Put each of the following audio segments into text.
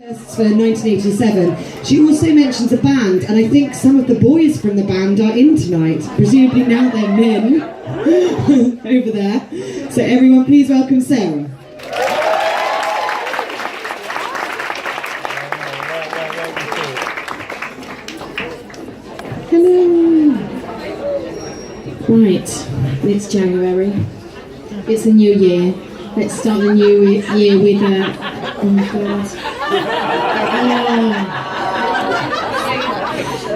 For 1987. She also mentions a band, and I think some of the boys from the band are in tonight. Presumably now they're men over there. So everyone please welcome Sarah. Hello. Right, it's January. It's a new year. Let's start the new year with oh my god.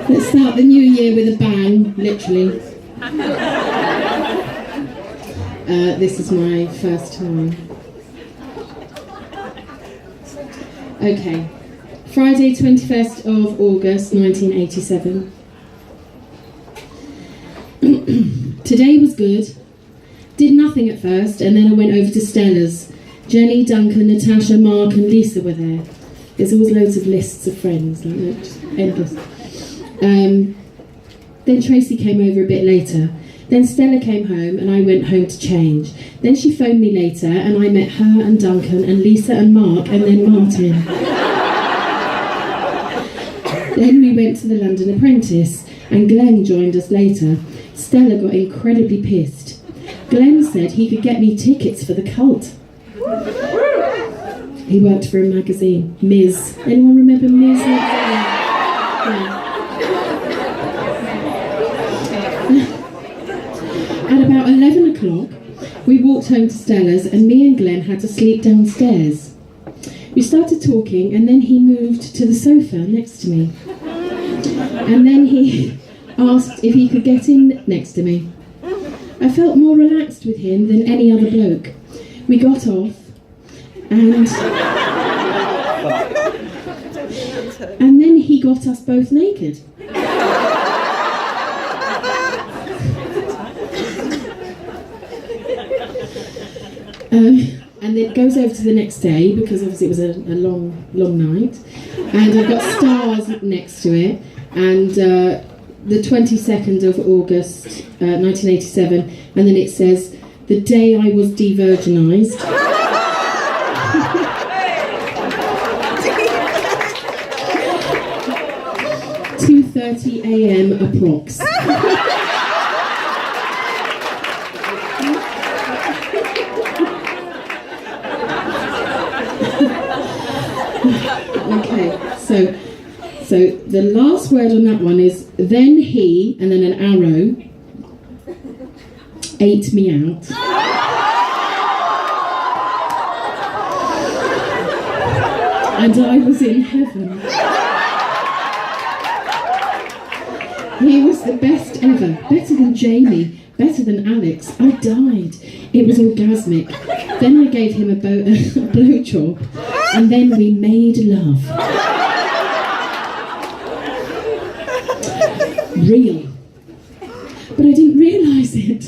Let's start the new year with a bang, literally. This is my first time. Okay. Friday, 21st of August, 1987. Today was good. Did nothing at first, and then I went over to Stella's. Jenny, Duncan, Natasha, Mark and Lisa were there. There's always loads of lists of friends, like that, just endless. Then Tracy came over a bit later. Then Stella came home and I went home to change. Then she phoned me later and I met her and Duncan and Lisa and Mark and then Martin. Then we went to the London Apprentice and Glenn joined us later. Stella got incredibly pissed. Glenn said he could get me tickets for the cult. He worked for a magazine, Ms. Anyone remember Ms? Yeah. At about 11 o'clock, we walked home to Stella's and me and Glenn had to sleep downstairs. We started talking and then he moved to the sofa next to me. And then he asked if he could get in next to me. I felt more relaxed with him than any other bloke. We got off and then he got us both naked. And it goes over to the next day because obviously it was a long night, and I've got stars next to it, and the 22nd of August 1987, and then it says the day I was de-virginized. 2:30 a.m. approx. Okay, so the last word on that one is then he, and then an arrow, ate me out. And I was in heaven. He was the best ever, better than Jamie, better than Alex. I died. It was orgasmic. Then I gave him a blowjob, and then we made love. Real. But I didn't realise it.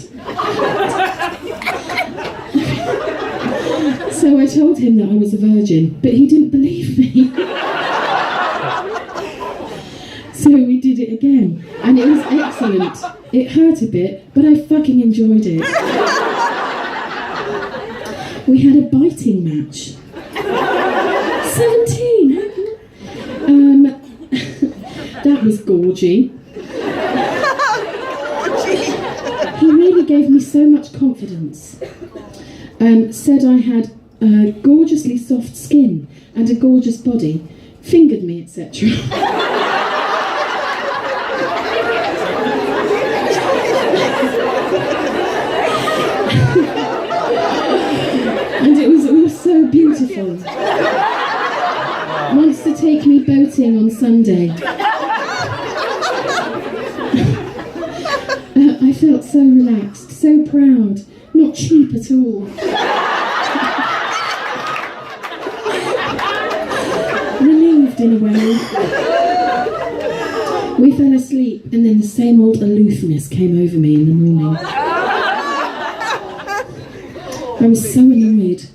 So I told him that I was a virgin, but he didn't believe me. So we did it again, and it was excellent. It hurt a bit, but I fucking enjoyed it. We had a biting match. 17! That was gorgy. He really gave me so much confidence. Said I had gorgeously soft skin and a gorgeous body, fingered me, etc. And it was all so beautiful. Wants to take me boating on Sunday. I felt so relaxed, so proud, not cheap at all. Relieved in a way. We fell asleep and then the same old aloofness came over me in the morning. I was so annoyed.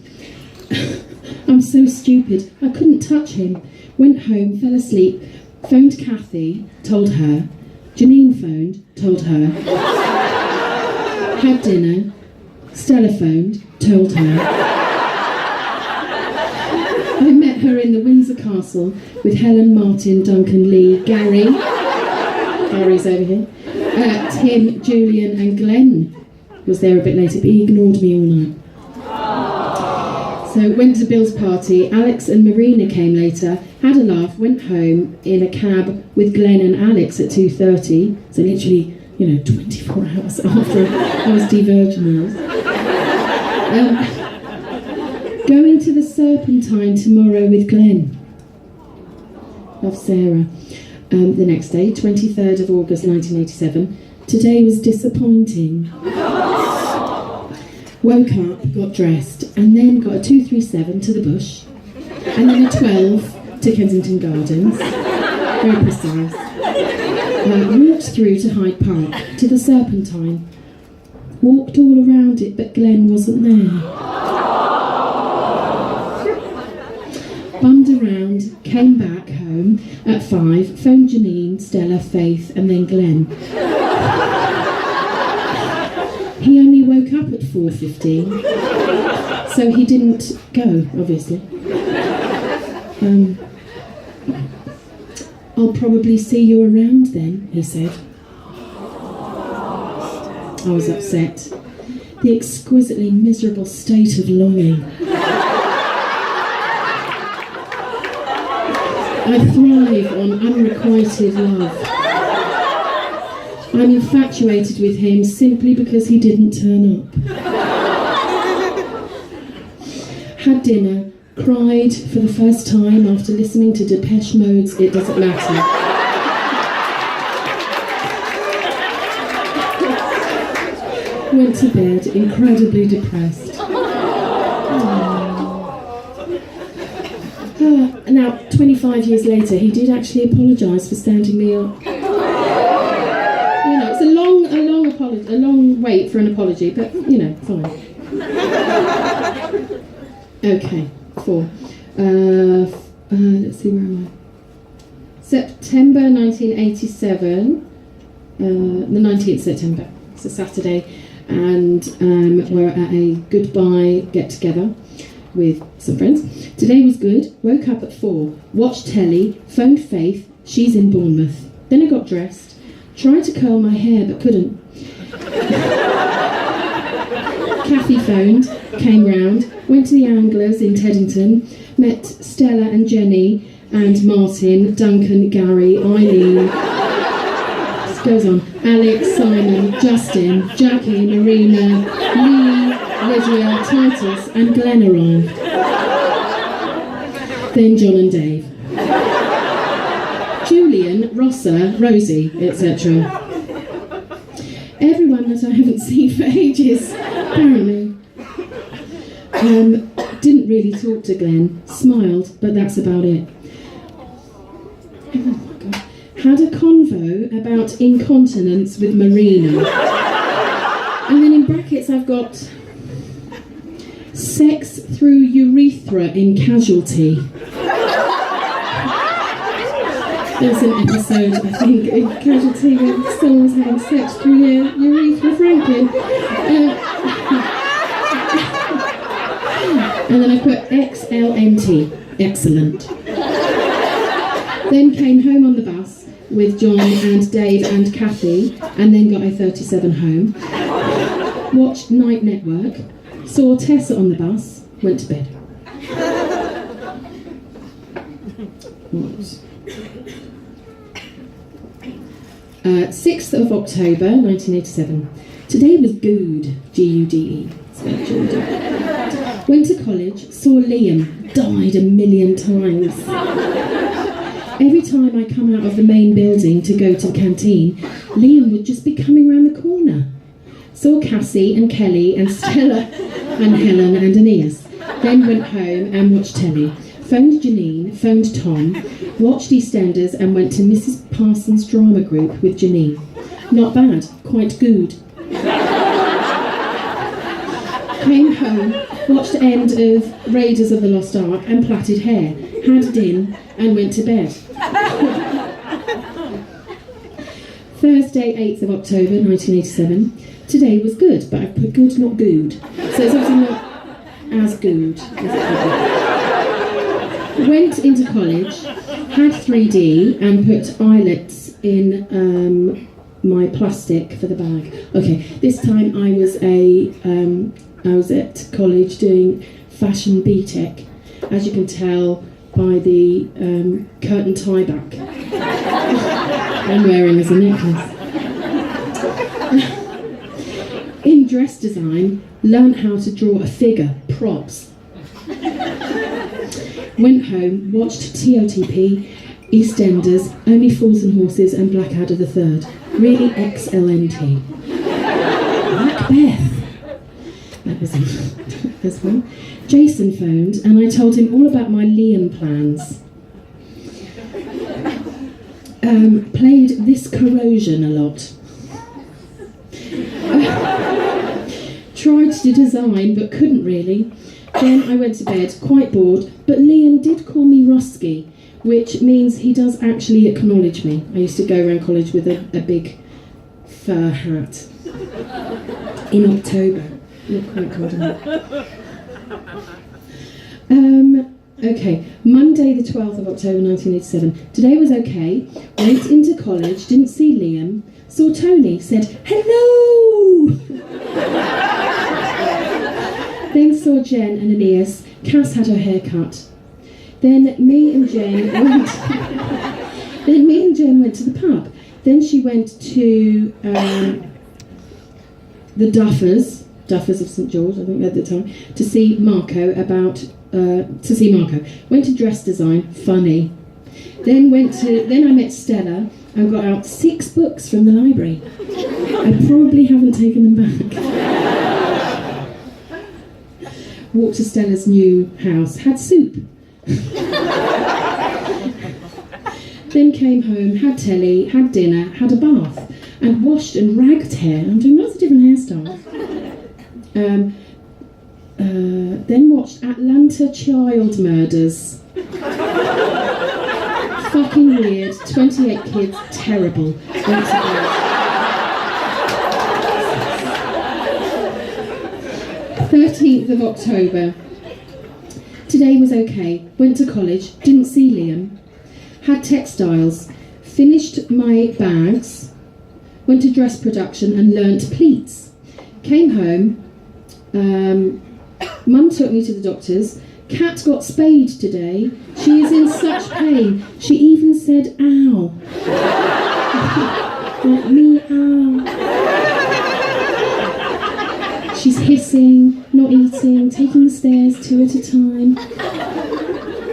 I'm so stupid. I couldn't touch him. Went home, fell asleep, phoned Kathy, told her. Janine phoned, told her. Had dinner. Stella phoned, told her. I met her in the Windsor castle with Helen, Martin, Duncan, Lee, Gary's over here, Tim, Julian and Glenn was there a bit later, but he ignored me all night. So went to Bill's party. Alex and Marina came later, had a laugh, went home in a cab with Glenn and Alex at 2:30. So literally, 24 hours after I was de-virginized. Going to the Serpentine tomorrow with Glenn. Love, Sarah. The next day, 23rd of August 1987. Today was disappointing. Woke up, got dressed, and then got a 237 to the Bush, and then a 12 to Kensington Gardens. Very precise. Walked through to Hyde Park, to the Serpentine. Walked all around it, but Glenn wasn't there. Bummed around, came back home at 5, phoned Janine, Stella, Faith, and then Glenn. He only woke up at 4:15, so he didn't go, obviously. I'll probably see you around then, he said. I was upset. The exquisitely miserable state of longing. I thrive on unrequited love. I'm infatuated with him simply because he didn't turn up. Had dinner, cried for the first time after listening to Depeche Mode's It Doesn't Matter. Went to bed incredibly depressed. Now, 25 years later, he did actually apologise for standing me up. It's a long wait for an apology, but fine. Okay, 4. Let's see, where am I? September 1987, the 19th September. It's a Saturday, and we're at a goodbye get-together with some friends. Today was good. Woke up at 4, watched telly, phoned Faith. She's in Bournemouth. Then I got dressed. Tried to curl my hair, but couldn't. Kathy phoned, came round, went to the Anglers in Teddington, met Stella and Jenny and Martin, Duncan, Gary, Eileen, this goes on, Alex, Simon, Justin, Jackie, Marina, Lee, Lydia, Titus and Glenn arrived. Then John and Dave. Julian, Rossa, Rosie, etc. Everyone that I haven't seen for ages, apparently. Didn't really talk to Glenn, smiled, but that's about it. Oh my God. Had a convo about incontinence with Marina. And then in brackets I've got sex through urethra in Casualty. There's an episode, I think, in Casualty where someone was having sex through their urethra Franklin. And then I put XLNT, excellent. Then came home on the bus with John and Dave and Kathy, and then got a 37 home. Watched Night Network, saw Tessa on the bus, went to bed. What? 6th of October 1987. Today was good, G-U-D-E. Went to college, saw Liam, died a million times. Every time I come out of the main building to go to the canteen, Liam would just be coming round the corner. Saw Cassie and Kelly and Stella and Helen and Aeneas. Then went home and watched telly. Phoned Janine, phoned Tom, watched EastEnders and went to Mrs. Parsons' drama group with Janine. Not bad, quite good. Came home, watched the end of Raiders of the Lost Ark and plaited hair, had din and went to bed. Thursday, 8th of October 1987. Today was good, but I've put good, not good. So it's obviously not as good as it could be. Went into college, had 3D, and put eyelets in my plastic for the bag. Okay, this time I was at college doing fashion BTEC, as you can tell by the curtain tie back I'm wearing as a necklace. In dress design, learned how to draw a figure, props. Went home, watched TOTP, EastEnders, Only Fools and Horses, and Blackadder the Third. Really XLNT. Macbeth. That was one. Jason phoned, and I told him all about my Liam plans. Played This Corrosion a lot. Tried to design, but couldn't really. Then I went to bed, quite bored, but Liam did call me Rusky, which means he does actually acknowledge me. I used to go around college with a big fur hat. In October. Not quite cold enough. Okay, Monday the 12th of October 1987. Today was okay. Went into college, didn't see Liam. Saw Tony, said, hello! Then saw Jen and Aeneas. Cass had her hair cut. Then me and Jen went to the pub. Then she went to the Duffers of St George, I think at the time, to see Marco. Went to dress design, funny. Then I met Stella and got out 6 books from the library. I probably haven't taken them back. Walked to Stella's new house, had soup. Then came home, had telly, had dinner, had a bath, and washed and ragged hair. I'm doing lots of different hairstyles. Then watched Atlanta Child Murders. Fucking weird, 28 kids, terrible. Went to bed. 13th of October. Today was okay. Went to college, didn't see Liam. Had textiles, finished my bags, went to dress production and learnt pleats. Came home, Mum took me to the doctor's. Cat got spayed today. She is in such pain. She even said, ow. Like, meow. She's hissing, not eating, taking the stairs 2 at a time.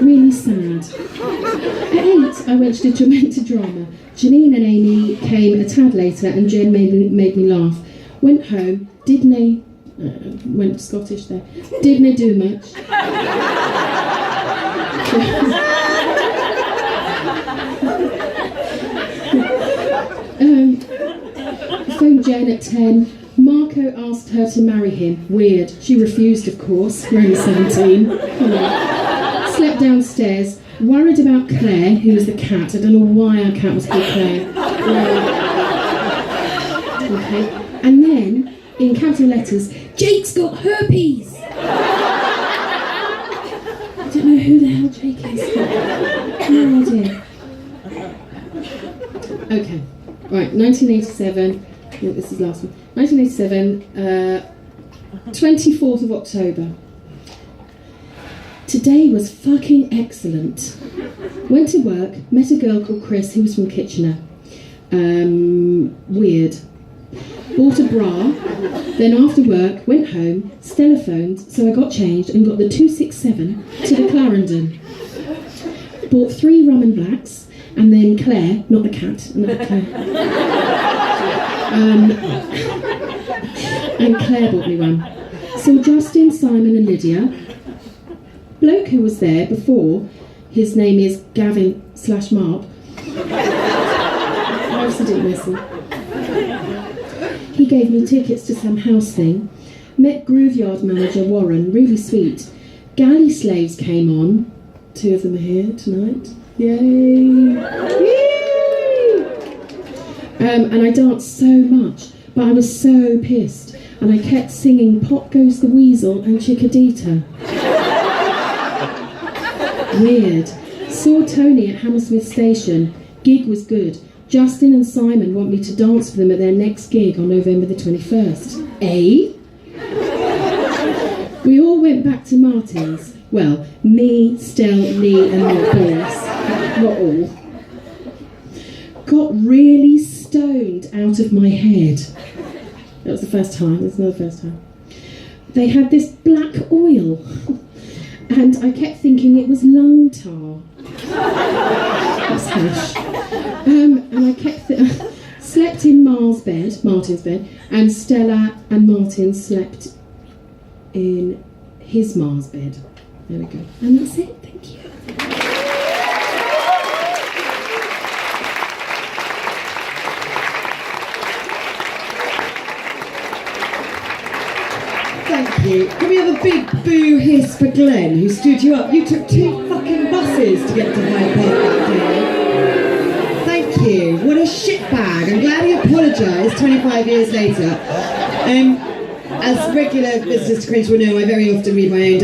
Really sad. At 8, I went to drama. Janine and Amy came a tad later and Jen made me laugh. Went home, went Scottish there. Didn't do much. Phoned Jen at 10. Marco asked her to marry him. Weird. She refused, of course. We're only 17. Slept downstairs. Worried about Claire, who was the cat. I don't know why our cat was called Claire. Okay. And then, in capital letters, Jake's got herpes! I don't know who the hell Jake is. No idea. Okay. Right, 1987. No, this is the last one. 1987, 24th of October. Today was fucking excellent. Went to work, met a girl called Chris who was from Kitchener. Weird. Bought a bra, then after work, went home, Stella phoned, so I got changed and got the 267 to the Clarendon. Bought 3 rum and blacks, and then Claire, not the cat, another Claire. And Claire bought me one. Saw Justin, Simon and Lydia. Bloke who was there before, his name is Gavin/Mark. I obviously didn't listen. He gave me tickets to some house thing. Met Grooveyard manager Warren, really sweet. Galley Slaves came on. 2 of them are here tonight. Yay! And I danced so much, but I was so pissed. And I kept singing Pop Goes the Weasel and Chickadita. Weird. Saw Tony at Hammersmith Station. Gig was good. Justin and Simon want me to dance for them at their next gig on November the 21st. Eh? We all went back to Martin's. Well, me, Stel, Lee and my boys. Not all. Got really stoned out of my head. That was the first time. There's another first time. They had this black oil, and I kept thinking it was lung tar. That's hash. And I kept slept in Martin's bed, and Stella and Martin slept in his Mars bed. There we go. And that's it. Thank you. Thank you. Can we have a big boo hiss for Glenn, who stood you up? You took 2 fucking buses to get to Hyde Park that day. Thank you. What a shitbag. I'm glad he apologised 25 years later. As regular visitors to Cringe will know, I very often read my own